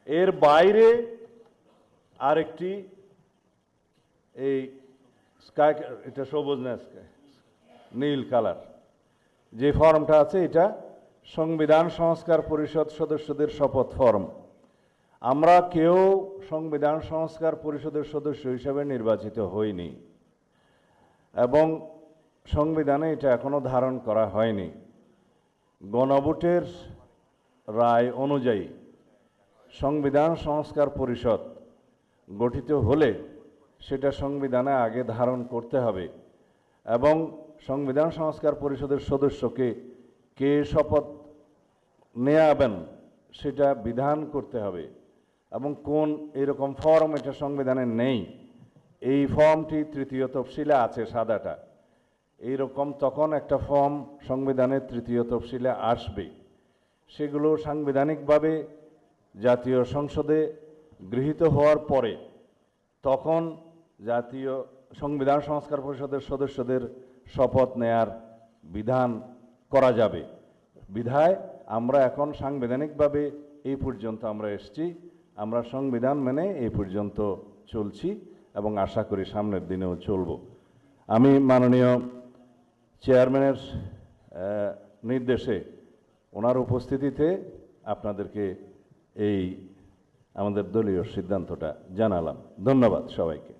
এর বাইরে আরেকটি এই স্কাই, এটা সবুজ না স্কাই, নীল কালার যে ফর্মটা আছে, এটা সংবিধান সংস্কার পরিষদ সদস্যদের শপথ ফর্ম। আমরা কেউ সংবিধান সংস্কার পরিষদের সদস্য হিসেবে নির্বাচিত হইনি এবং সংবিধানে এটা এখনো ধারণ করা হয়নি। গণভোটের রায় অনুযায়ী সংবিধান সংস্কার পরিষদ গঠিত হলে সেটা সংবিধানে আগে ধারণ করতে হবে এবং সংবিধান সংস্কার পরিষদের সদস্যকে কে শপথ নেয়াবেন সেটা বিধান করতে হবে এবং কোন এরকম ফর্ম এটা সংবিধানে নেই। এই ফর্মটি তৃতীয় তফসিলে আছে, সাদাটা। এইরকম তখন একটা ফর্ম সংবিধানের তৃতীয় তফসিলে আসবে। সেগুলো সাংবিধানিকভাবে জাতীয় সংসদে গৃহীত হওয়ার পরে তখন জাতীয় সংবিধান সংস্কার পরিষদের সদস্যদের শপথ নেয়ার বিধান করা যাবে। বিধায় আমরা এখন সাংবিধানিকভাবে এই পর্যন্ত আমরা এসেছি, আমরা সংবিধান মেনে এই পর্যন্ত চলছি এবং আশা করি সামনের দিনেও চলব। আমি মাননীয় চেয়ারম্যানের নির্দেশে ওনার উপস্থিতিতে আপনাদেরকে এই আমাদের দলীয় সিদ্ধান্তটা জানালাম। ধন্যবাদ সবাইকে।